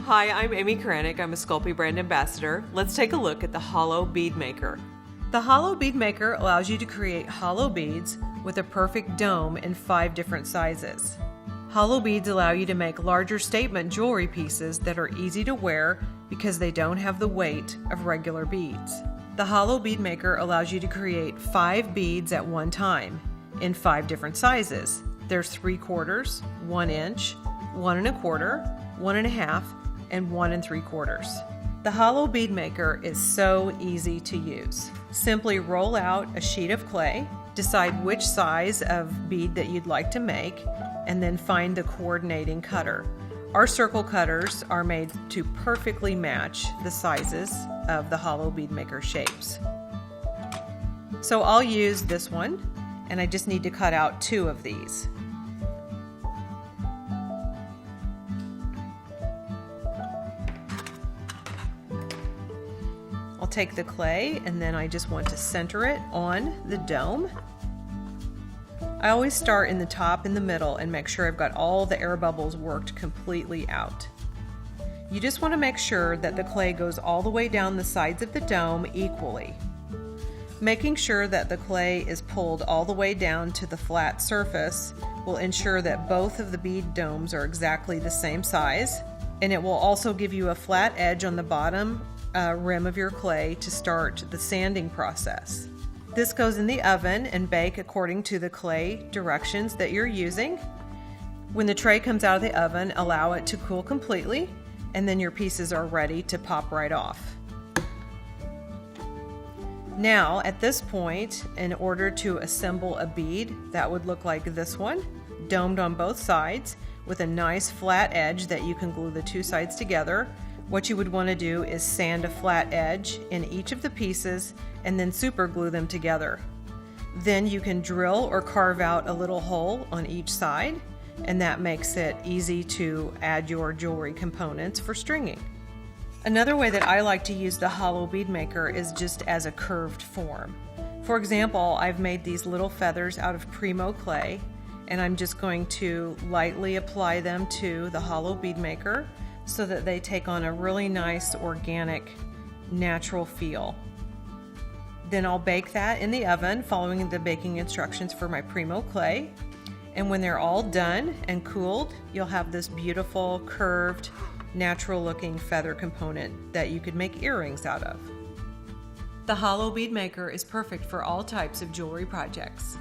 Hi, I'm Amy Karanik. I'm a Sculpey brand ambassador. Let's take a look at the Hollow Bead Maker. The Hollow Bead Maker allows you to create hollow beads with a perfect dome in 5 different sizes. Hollow beads allow you to make larger statement jewelry pieces that are easy to wear because they don't have the weight of regular beads. The Hollow Bead Maker allows you to create 5 beads at one time in 5 different sizes. There's 3/4, 1 inch, 1 1/4, 1 1/2, and 1 3/4. The Hollow Bead Maker is so easy to use. Simply roll out a sheet of clay, decide which size of bead that you'd like to make, and then find the coordinating cutter. Our circle cutters are made to perfectly match the sizes of the Hollow Bead Maker shapes. So I'll use this one, and I just need to cut out 2 of these. I'll take the clay and then I just want to center it on the dome. I always start in the top and the middle and make sure I've got all the air bubbles worked completely out. You just want to make sure that the clay goes all the way down the sides of the dome equally. Making sure that the clay is pulled all the way down to the flat surface will ensure that both of the bead domes are exactly the same size, and it will also give you a flat edge on the bottom rim of your clay to start the sanding process. This goes in the oven and bake according to the clay directions that you're using. When the tray comes out of the oven, allow it to cool completely, and then your pieces are ready to pop right off. Now, at this point, in order to assemble a bead that would look like this one, domed on both sides with a nice flat edge that you can glue the 2 sides together, what you would want to do is sand a flat edge in each of the pieces and then super glue them together. Then you can drill or carve out a little hole on each side, and that makes it easy to add your jewelry components for stringing. Another way that I like to use the Hollow Bead Maker is just as a curved form. For example, I've made these little feathers out of Primo clay, and I'm just going to lightly apply them to the Hollow Bead Maker so that they take on a really nice, organic, natural feel. Then I'll bake that in the oven following the baking instructions for my Primo clay. And when they're all done and cooled, you'll have this beautiful, curved, natural looking feather component that you could make earrings out of. The Hollow Bead Maker is perfect for all types of jewelry projects.